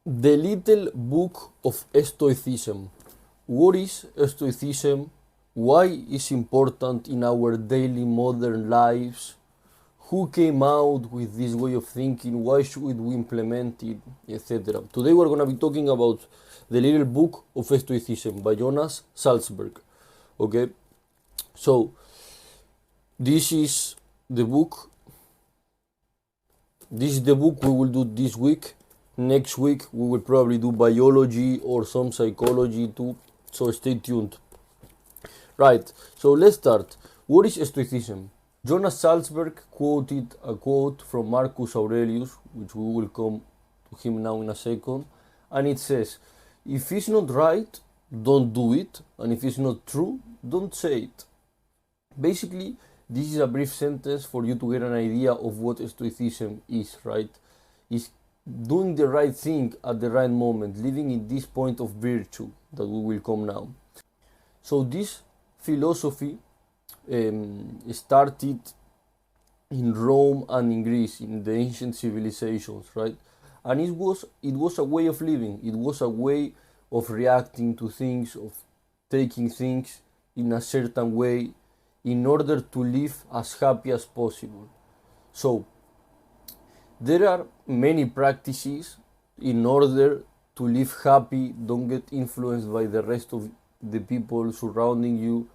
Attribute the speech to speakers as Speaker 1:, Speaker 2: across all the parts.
Speaker 1: The Little Book of Stoicism. What is Stoicism? Why is important in our daily modern lives? Who came out with this way of thinking? Why should we implement it? Etc. Today we're going to be talking about the Little Book of Stoicism by Jonas Salzgeber. Okay, so this is the book. This is the book we will do this week. Next week we will probably do biology or some psychology too, so stay tuned. Right, so let's start. What is Stoicism? Jonas Salzgeber quoted a quote from Marcus Aurelius, which we will come to him now in a second, and it says, if it's not right, don't do it, and if it's not true, don't say it. Basically, this is a brief sentence for you to get an idea of what Stoicism is, right? It's doing the right thing at the right moment, living in this point of virtue that we will come now. So this philosophy started in Rome and in Greece, in the ancient civilizations, right? And it was a way of living. It was a way of reacting to things, of taking things in a certain way in order to live as happy as possible. So there are many practices in order to live happy, don't get influenced by the rest of the people surrounding you,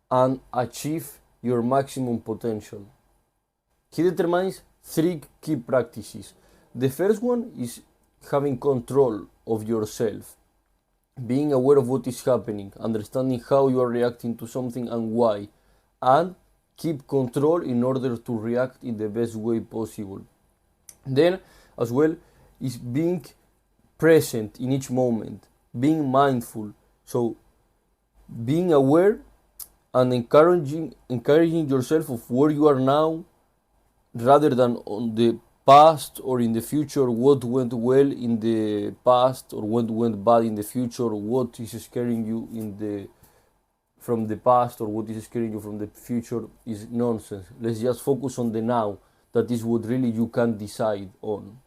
Speaker 1: and achieve your maximum potential. He determines three key practices. The first one is having control of yourself, being aware of what is happening, understanding how you are reacting to something and why, and keep control in order to react in the best way possible. Then, as well, is being present in each moment, being mindful. So, being aware and encouraging yourself of where you are now, rather than on the past or in the future, what went well in the past or what went bad in the future, or what is scaring you from the past or what is scaring you from the future is nonsense. Let's just focus on the now. That is what really you can decide on.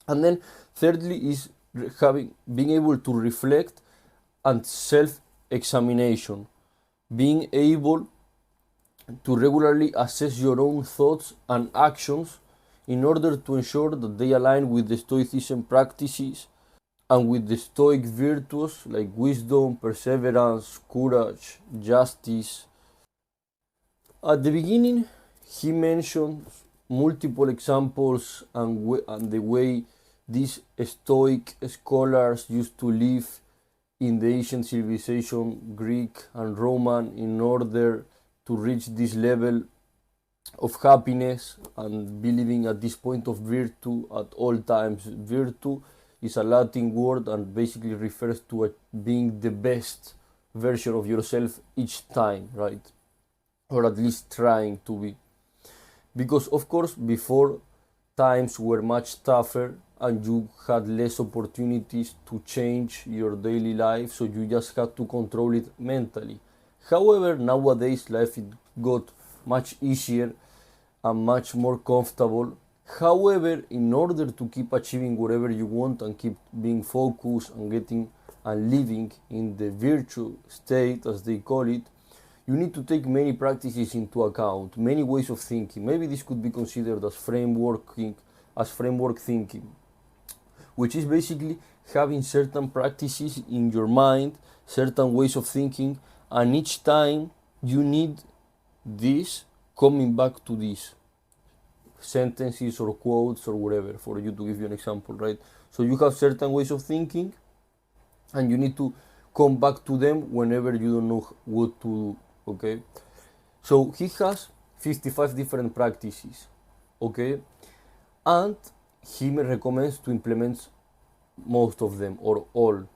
Speaker 1: And then thirdly is being able to reflect and self-examination, being able to regularly assess your own thoughts and actions in order to ensure that they align with the Stoicism practices and with the Stoic virtues like wisdom, perseverance, courage, justice. At the beginning, he mentions multiple examples and the way these Stoic scholars used to live in the ancient civilization, Greek and Roman, in order to reach this level of happiness and be living at this point of virtue at all times. Virtue is a Latin word and basically refers to being the best version of yourself each time, right? Or at least trying to be. Because of course before times were much tougher and you had less opportunities to change your daily life, so you just had to control it mentally. However, nowadays life got much easier and much more comfortable. However, in order to keep achieving whatever you want and keep being focused and getting and living in the virtue state, as they call it, you need to take many practices into account, many ways of thinking. Maybe this could be considered as framework thinking, which is basically having certain practices in your mind, certain ways of thinking, and each time you need this coming back to these sentences or quotes or whatever, for you to give you an example, right? So you have certain ways of thinking and you need to come back to them whenever you don't know what to do. Okay, so he has 55 different practices, okay, and he recommends to implement most of them or all.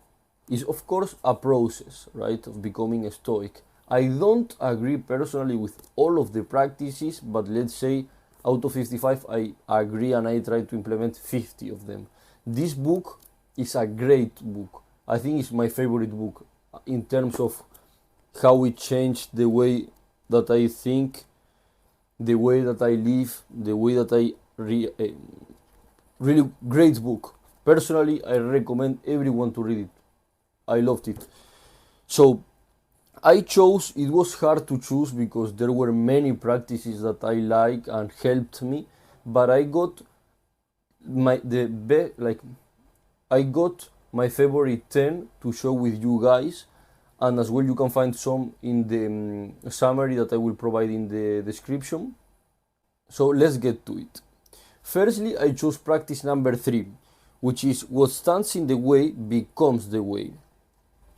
Speaker 1: It's of course a process, right, of becoming a Stoic. I don't agree personally with all of the practices, but let's say out of 55 I agree and I try to implement 50 of them. This book is a great book. I think it's my favorite book in terms of how it changed the way that I think, the way that I live, the way that I really great book. Personally, I recommend everyone to read it. I loved it. So it was hard to choose because there were many practices that I like and helped me, but I got my the be, like I got my favorite 10 to show with you guys, and as well you can find some in the summary that I will provide in the description. So let's get to it. Firstly, I chose practice number 3, which is what stands in the way becomes the way.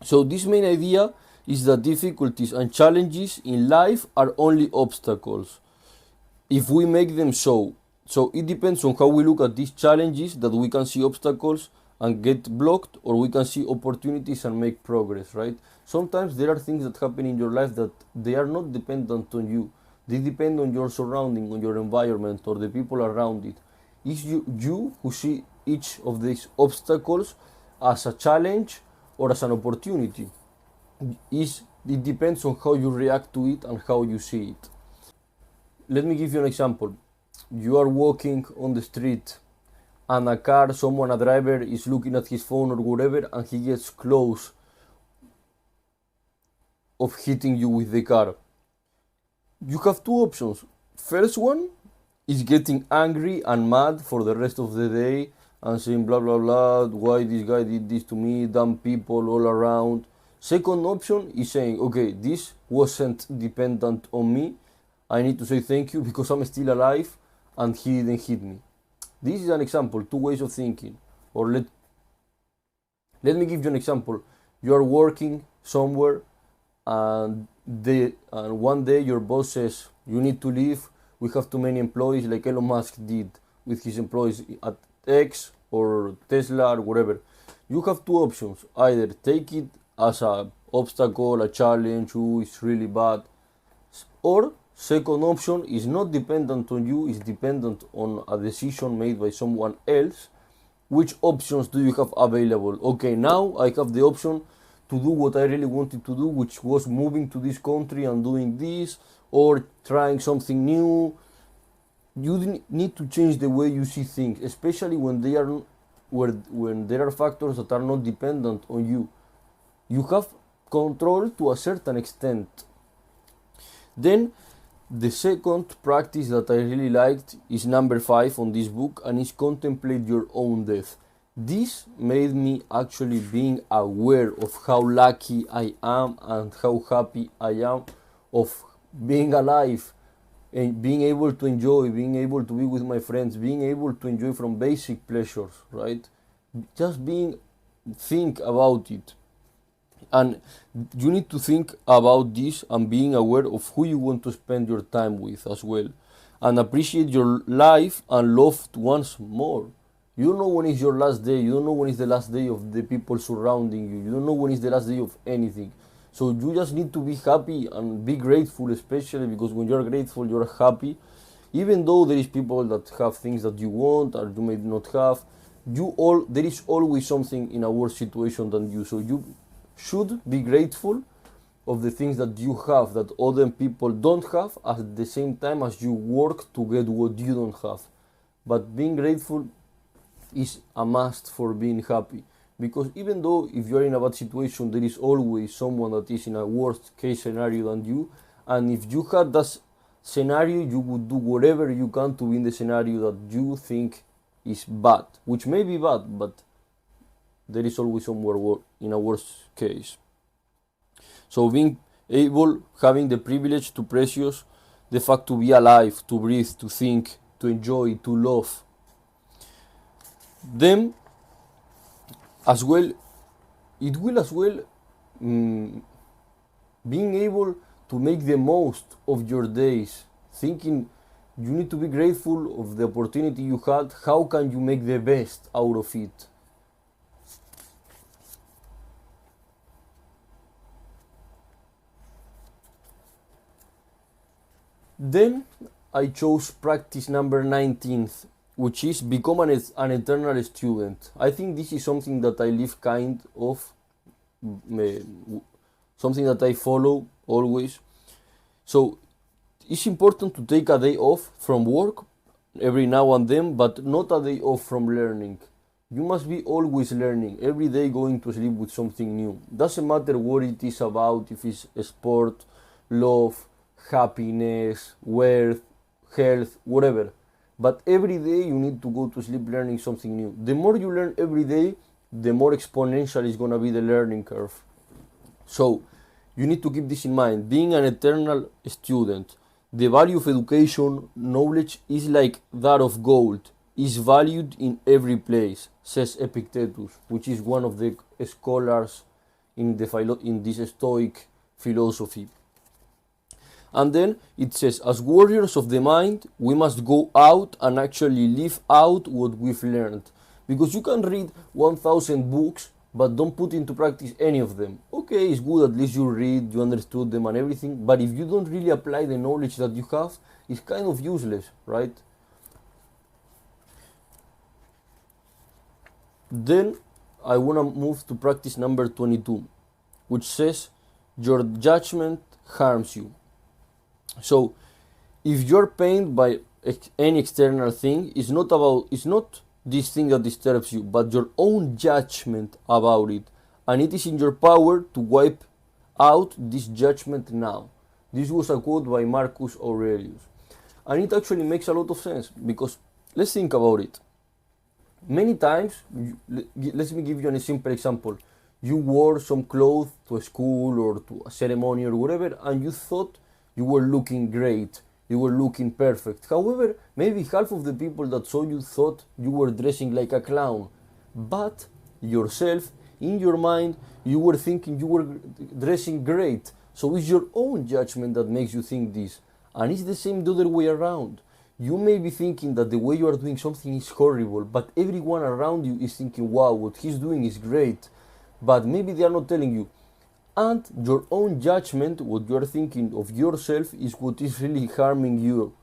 Speaker 1: So this main idea is that difficulties and challenges in life are only obstacles if we make them so. So it depends on how we look at these challenges that we can see obstacles and get blocked, or we can see opportunities and make progress, right? Sometimes there are things that happen in your life that they are not dependent on you. They depend on your surrounding, on your environment, or the people around it. It's you who see each of these obstacles as a challenge or as an opportunity. It depends on how you react to it and how you see it. Let me give you an example. You are walking on the street and a driver is looking at his phone or whatever, and he gets close of hitting you with the car. You have two options. First one is getting angry and mad for the rest of the day and saying blah blah blah, why this guy did this to me, damn people all around. Second option is saying, okay, this wasn't dependent on me. I need to say thank you because I'm still alive and he didn't hit me. This is an example, two ways of thinking. Or let me give you an example. You are working somewhere and one day your boss says, you need to leave, we have too many employees, like Elon Musk did with his employees at X or Tesla or whatever. You have two options. Either take it as a obstacle, a challenge, it's really bad. Or second option is not dependent on you, is dependent on a decision made by someone else. Which options do you have available? Okay, now I have the option to do what I really wanted to do, which was moving to this country and doing this, or trying something new. You need to change the way you see things, especially when there are factors that are not dependent on you. You have control to a certain extent. Then the second practice that I really liked is number 5 on this book, and is contemplate your own death. This made me actually being aware of how lucky I am and how happy I am of being alive and being able to enjoy, being able to be with my friends, being able to enjoy from basic pleasures, right? Just think about it. And you need to think about this and being aware of who you want to spend your time with as well, and appreciate your life and loved ones more. You don't know when is your last day. You don't know when is the last day of the people surrounding you. You don't know when is the last day of anything. So you just need to be happy and be grateful, especially because when you're grateful, you're happy. Even though there is people that have things that you want or you may not have, there is always something in a worse situation than you. So you should be grateful of the things that you have that other people don't have, at the same time as you work to get what you don't have. But being grateful is a must for being happy, because even though if you are in a bad situation, there is always someone that is in a worst case scenario than you, and if you had that scenario, you would do whatever you can to be in the scenario that you think is bad, which may be bad, but there is always somewhere in a worst case. So being able, having the privilege to precious the fact to be alive, to breathe, to think, to enjoy, to love. Then as well, it will as well being able to make the most of your days, thinking you need to be grateful of the opportunity you had. How can you make the best out of it? Then I chose practice number 19th, which is become an eternal student. I think this is something that I live kind of, something that I follow always. So it's important to take a day off from work every now and then, but not a day off from learning. You must be always learning, every day going to sleep with something new. Doesn't matter what it is about, if it's a sport, love, happiness, wealth, health, whatever. But every day you need to go to sleep learning something new. The more you learn every day, the more exponential is gonna be the learning curve. So you need to keep this in mind. Being an eternal student, the value of education, knowledge is like that of gold, is valued in every place, says Epictetus, which is one of the scholars in this Stoic philosophy. And then it says, as warriors of the mind, we must go out and actually live out what we've learned. Because you can read 1,000 books, but don't put into practice any of them. Okay, it's good, at least you read, you understood them and everything, but if you don't really apply the knowledge that you have, it's kind of useless, right? Then I want to move to practice number 22, which says, your judgment harms you. So, if you're pained by any external thing, it's not this thing that disturbs you, but your own judgment about it. And it is in your power to wipe out this judgment now. This was a quote by Marcus Aurelius. And it actually makes a lot of sense, because let's think about it. Many times, let me give you a simple example. You wore some clothes to a school or to a ceremony or whatever, and you thought you were looking great, you were looking perfect. However, maybe half of the people that saw you thought you were dressing like a clown. But yourself, in your mind, you were thinking you were dressing great. So it's your own judgment that makes you think this. And it's the same the other way around. You may be thinking that the way you are doing something is horrible, but everyone around you is thinking, wow, what he's doing is great. But maybe they are not telling you. And your own judgment, what you are thinking of yourself, is what is really harming you,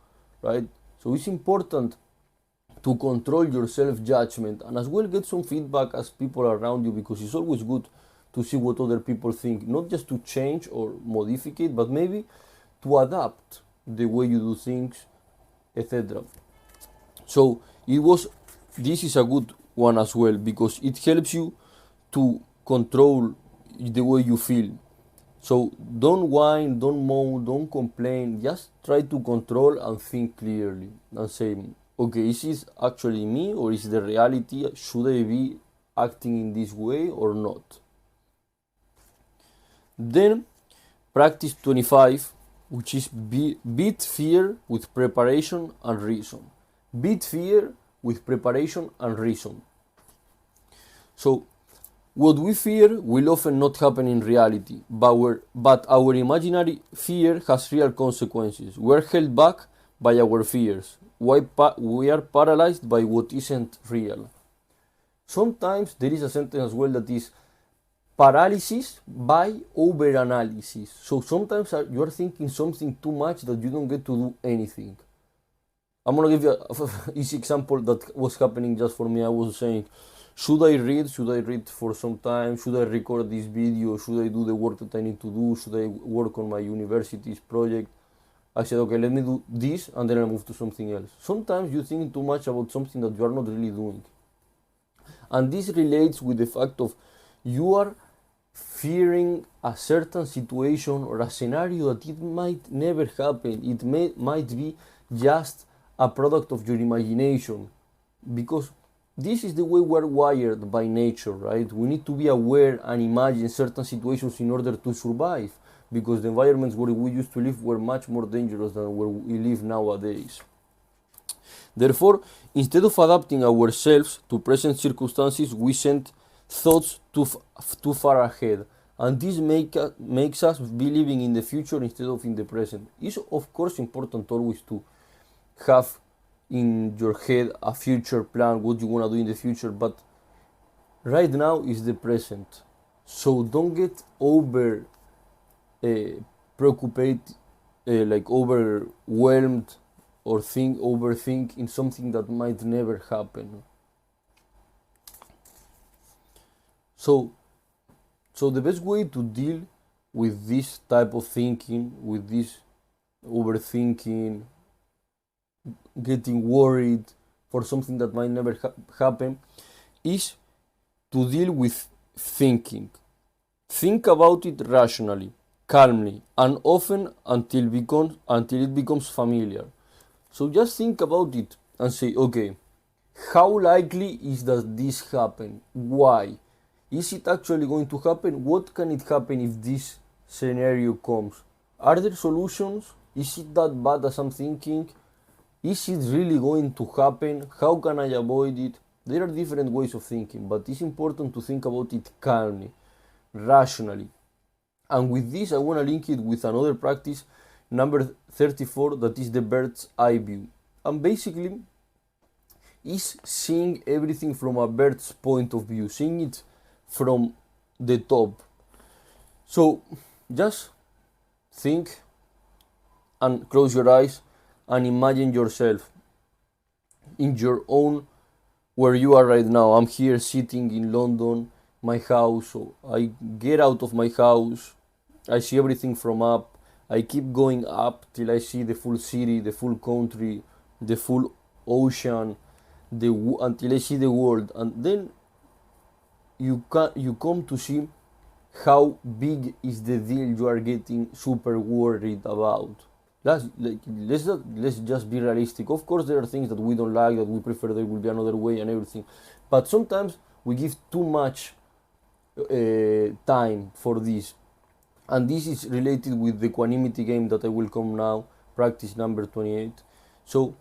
Speaker 1: right? So it's important to control your self-judgment and as well get some feedback as people around you, because it's always good to see what other people think, not just to change or modify it, but maybe to adapt the way you do things, etc. So this is a good one as well, because it helps you to control the way you feel. So don't whine, don't moan, don't complain, just try to control and think clearly and say, okay, is this actually me or is the reality? Should I be acting in this way or not? Then practice 25, which is beat fear with preparation and reason. Beat fear with preparation and reason. So what we fear will often not happen in reality, but our imaginary fear has real consequences. We are held back by our fears. We are paralyzed by what isn't real. Sometimes there is a sentence as well that is paralysis by overanalysis. So sometimes you are thinking something too much that you don't get to do anything. I'm going to give you an easy example that was happening just for me. I was saying, should I read for some time? Should I record this video? Should I do the work that I need to do? Should I work on my university's project? I said, okay, let me do this and then I move to something else. Sometimes you think too much about something that you are not really doing. And this relates with the fact of you are fearing a certain situation or a scenario that it might never happen. It might be just a product of your imagination, because this is the way we're wired by nature, right? We need to be aware and imagine certain situations in order to survive, because the environments where we used to live were much more dangerous than where we live nowadays. Therefore, instead of adapting ourselves to present circumstances, we send thoughts too far ahead, and this makes us be living in the future instead of in the present. It's of course important always to have in your head a future plan, what you want to do in the future, but right now is the present. So don't get preoccupied, like overwhelmed or overthink in something that might never happen. So the best way to deal with this type of thinking, with this overthinking, getting worried for something that might never happen,
Speaker 2: is to deal with thinking. Think about it rationally, calmly, and often until it becomes familiar. So just think about it and say, okay, how likely is that this happen? Why? Is it actually going to happen? What can it happen if this scenario comes? Are there solutions? Is it that bad as I'm thinking? Is it really going to happen? How can I avoid it? There are different ways of thinking, but it's important to think about it calmly, rationally. And with this, I want to link it with another practice, number 34, that is the bird's eye view. And basically, is seeing everything from a bird's point of view, seeing it from the top. So just think and close your eyes and imagine yourself in your own, where you are right now. I'm here sitting in London, my house. So I get out of my house, I see everything from up. I keep going up till I see the full city, the full country, the full ocean, until I see the world. And then you come to see how big is the deal you are getting super worried about. Let's just be realistic. Of course, there are things that we don't like, that we prefer there will be another way and everything. But sometimes we give too much time for this. And this is related with the equanimity game that I will come now, practice number 28. So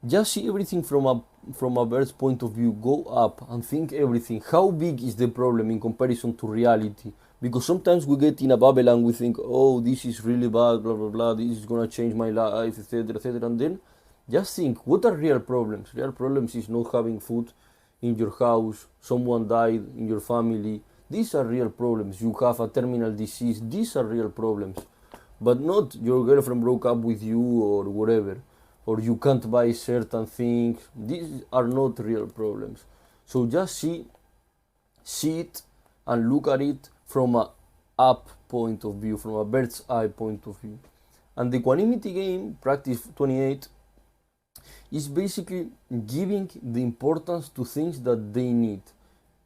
Speaker 2: just see everything from a bird's point of view. Go up and think everything. How big is the problem in comparison to reality? Because sometimes we get in a bubble and we think, oh, this is really bad, blah blah blah, this is gonna change my life, etc., etc. And then just think, what are real problems? Real problems is not having food in your house, someone died in your family. These are real problems. You have a terminal disease. These are real problems. But not your girlfriend broke up with you or whatever. Or you can't buy certain things. These are not real problems. So just see it and look at it from a up point of view, from a bird's eye point of view. And the equanimity game, practice 28, is basically giving the importance to things that they need.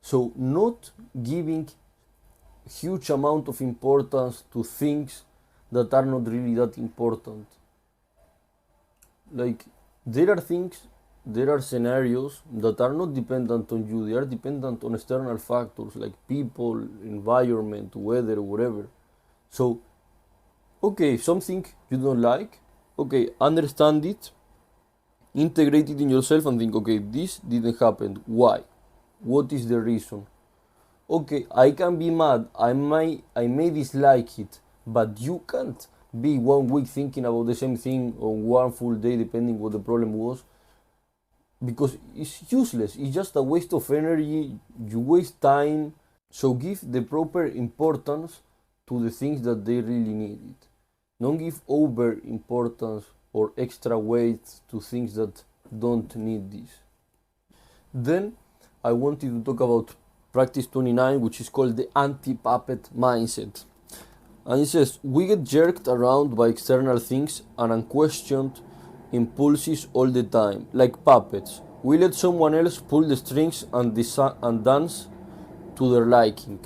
Speaker 2: So not giving huge amount of importance to things that are not really that important. Like there are scenarios that are not dependent on you, they are dependent on external factors like people, environment, weather, whatever. So, okay, something you don't like, okay, understand it, integrate it in yourself and think, okay, this didn't happen, why? What is the reason? Okay, I can be mad, I may dislike it, but you can't be 1 week thinking about the same thing on one full day, depending what the problem was, because it's useless. It's just a waste of energy. You waste time. So give the proper importance to the things that they really need. Don't give over importance or extra weight to things that don't need this. Then I wanted to talk about practice 29, which is called the anti-puppet mindset. And it says, we get jerked around by external things and unquestioned impulses all the time, like puppets. We let someone else pull the strings and dance to their liking.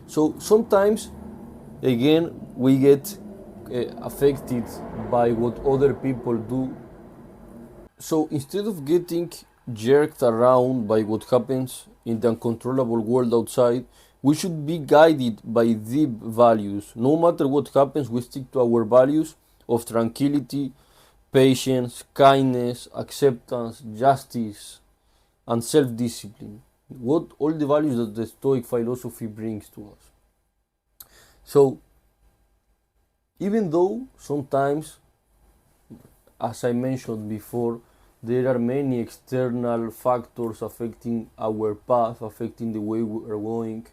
Speaker 2: So sometimes, again, we get affected by what other people do. So instead of getting jerked around by what happens in the uncontrollable world outside, we should be guided by deep values. No matter what happens, we stick to our values of tranquility, patience, kindness, acceptance, justice, and self-discipline. What all the values that the Stoic philosophy brings to us. So, even though sometimes, as I mentioned before, there are many external factors affecting our path, affecting the way we are going,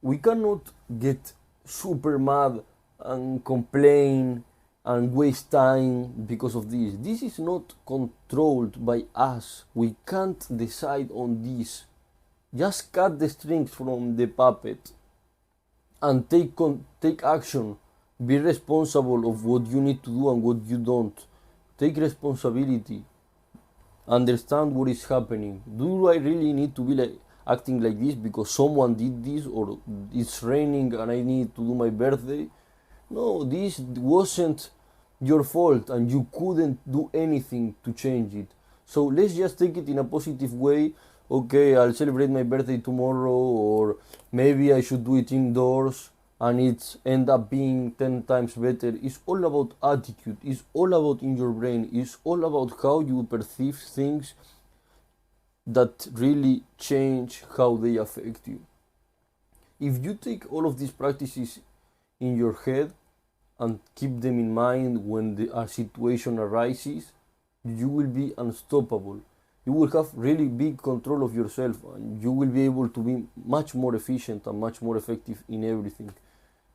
Speaker 2: we cannot get super mad and complain and waste time because of this. This is not controlled by us. We can't decide on this. Just cut the strings from the puppet and take action. Be responsible of what you need to do and what you don't. Take responsibility
Speaker 1: understand what is happening. Do I really need to be like acting like this because someone did this, or it's raining and I need to do my birthday? No, this wasn't your fault and you couldn't do anything to change it. So let's just take it in a positive way. Okay, I'll celebrate my birthday tomorrow, or maybe I should do it indoors and it end up being 10 times better. It's all about attitude, it's all about in your brain, it's all about how you perceive things that really change how they affect you. If you take all of these practices in your head and keep them in mind when a situation arises, you will be unstoppable. You will have really big control of yourself, and you will be able to be much more efficient and much more effective in everything,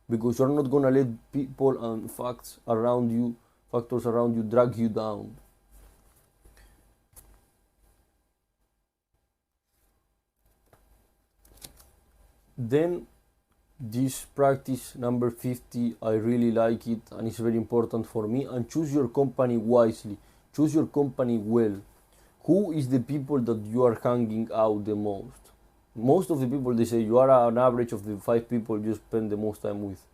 Speaker 1: because you're not gonna let people and factors around you drag you down. Then this practice number 50, I really like it and it's very important for me. And choose your company wisely, choose your company well. Who is the people that you are hanging out the most? Most of the people, they say you are an average of the 5 people you spend the most time with.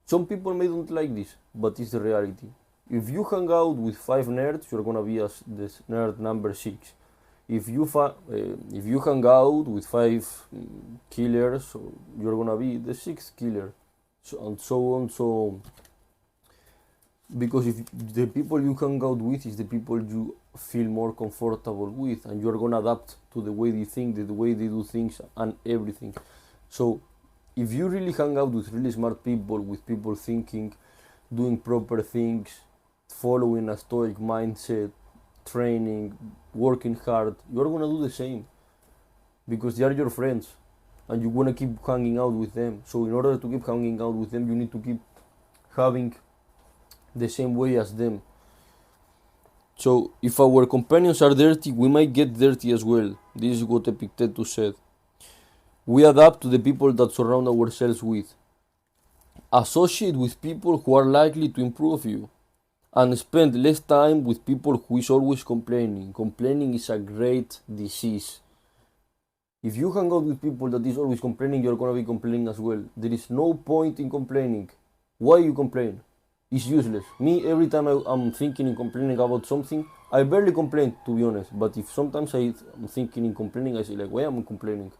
Speaker 1: Some people may don't like this, but it's the reality. If you hang out with 5 nerds, you're gonna be as the nerd number 6. If you hang out with 5 killers, you're gonna be the 6th killer, and so on. So, because if the people you hang out with is the people you feel more comfortable with, and you're gonna adapt to the way they think, the way they do things, and everything. So, if you really hang out with really smart people, with people thinking, doing proper things, following a Stoic mindset, training, working hard, you're gonna do the same, because they are your friends and you wanna keep hanging out with them. So in order to keep hanging out with them, you need to keep having the same way as them. So if our companions are dirty, we might get dirty as well. This is what Epictetus said. We adapt to the people that surround ourselves with. Associate with people who are likely to improve you, and spend less time with people who is always complaining. Complaining is a great disease. If you hang out with people that is always complaining, you're gonna be complaining as well. There is no point in complaining. Why you complain? It's useless. Me, every time I'm thinking and complaining about something, I barely complain, to be honest. But if sometimes I'm thinking and complaining, I say like, why am I complaining?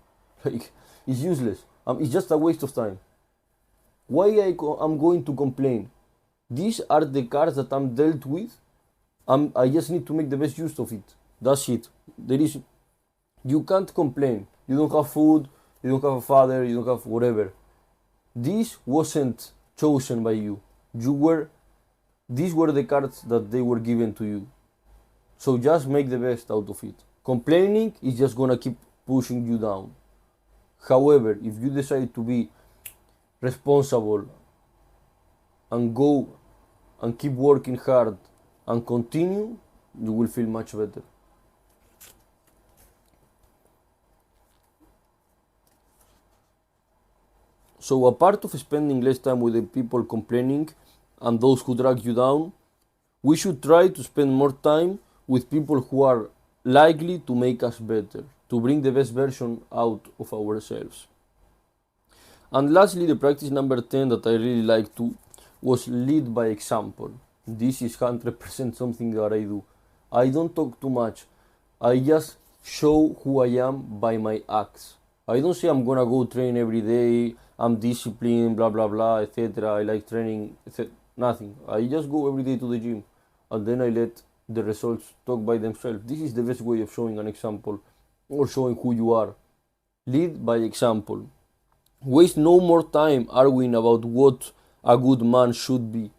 Speaker 1: Like, it's useless. It's just a waste of time. Why I'm going to complain? These are the cards that I'm dealt with. I just need to make the best use of it. That's it. You can't complain. You don't have food, you don't have a father, you don't have whatever. This wasn't chosen by you. These were the cards that they were given to you. So just make the best out of it. Complaining is just gonna keep pushing you down. However, if you decide to be responsible and go and keep working hard and continue, you will feel much better. So a part of spending less time with the people complaining and those who drag you down, we should try to spend more time with people who are likely to make us better, to bring the best version out of ourselves. And lastly, the practice number 10 that I really like too was lead by example. This is 100% something that I do. I don't talk too much. I just show who I am by my acts. I don't say I'm gonna go train every day, I'm disciplined, blah blah blah, etc. I like training, etc. Nothing. I just go every day to the gym and then I let the results talk by themselves. This is the best way of showing an example or showing who you are. Lead by example. Waste no more time arguing about what a good man should be.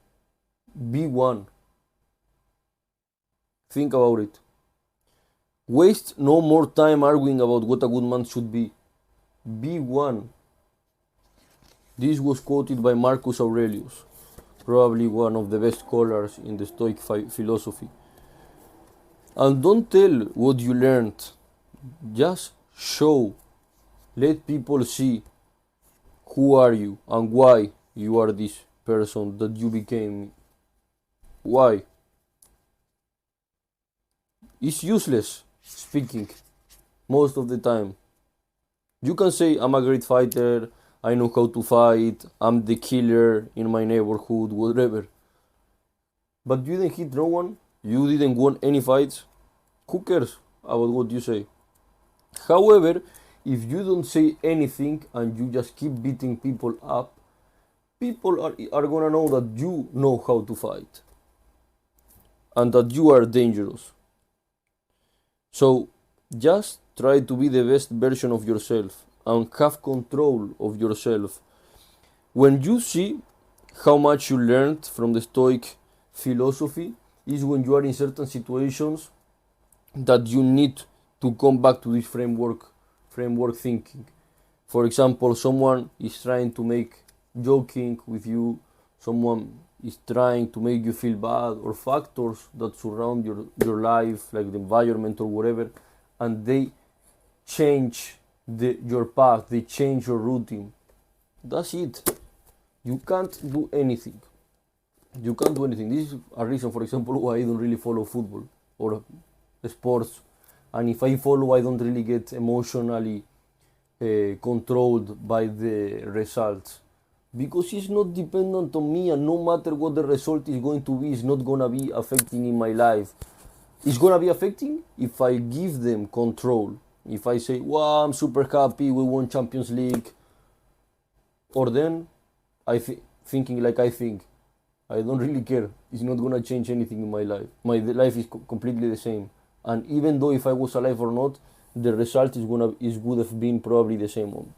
Speaker 1: Be one. Think about it. Waste no more time arguing about what a good man should be. Be one. This was quoted by Marcus Aurelius, probably one of the best scholars in the Stoic philosophy. And don't tell what you learned. Just show. Let people see who are you and why you are this person that you became. Why?
Speaker 2: It's useless speaking most of the time. You can say, I'm a great fighter, I know how to fight, I'm the killer in my neighborhood, whatever. But you didn't hit no one, you didn't win any fights. Who cares about what you say? However, if you don't say anything and you just keep beating people up, people are gonna know that you know how to fight and that you are dangerous. So just try to be the best version of yourself and have control of yourself. When you see how much you learned from the Stoic philosophy is when you are in certain situations that you need to come back to this framework thinking. For example, someone is trying to make joking with you, someone is trying to make you feel bad, or factors that surround your life, like the environment or whatever, and they change your path, they change your routine. That's it. You can't do anything. You can't do anything. This is a reason, for example, why I don't really follow football or sports. And if I follow, I don't really get emotionally controlled by the results. Because it's not dependent on me, and no matter what the result is going to be, it's not gonna be affecting in my life. It's gonna be affecting if I give them control. If I say, wow, I'm super happy, we won Champions League. Or then, thinking like I think. I don't really care. It's not gonna change anything in my life. My life is completely the same. And even though if I was alive or not, the result would have been probably the same one.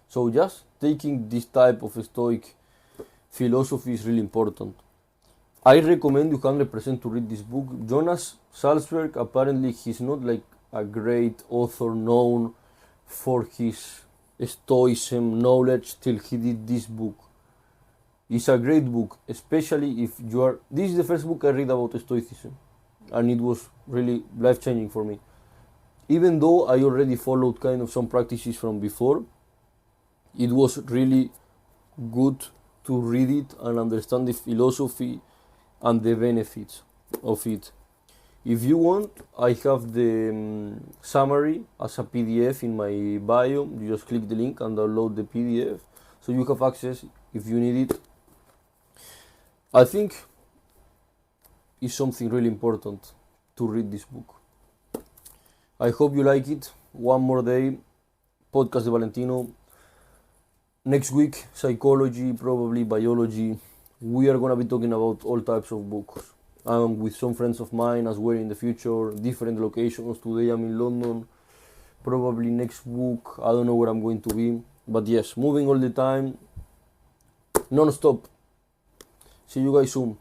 Speaker 2: So just taking this type of Stoic philosophy is really important. I recommend you 100% to read this book. Jonas Salzgeber, apparently he's not like a great author known for his Stoicism knowledge till he did this book. It's a great book, especially if you are... This is the first book I read about Stoicism, and it was really life-changing for me. Even though I already followed kind of some practices from before, it was really good to read it and understand the philosophy and the benefits of it. If you want, I have the summary as a PDF in my bio. You just click the link and download the PDF, so you have access if you need it. I think it's something really important to read this book. I hope you like it. One more day, Podcast de Valentino. Next week, psychology, probably biology. We are gonna be talking about all types of books. I'm with some friends of mine as well in the future, different locations. Today I'm in London. Probably next week, I don't know where I'm going to be. But yes, moving all the time, non-stop. See you guys soon.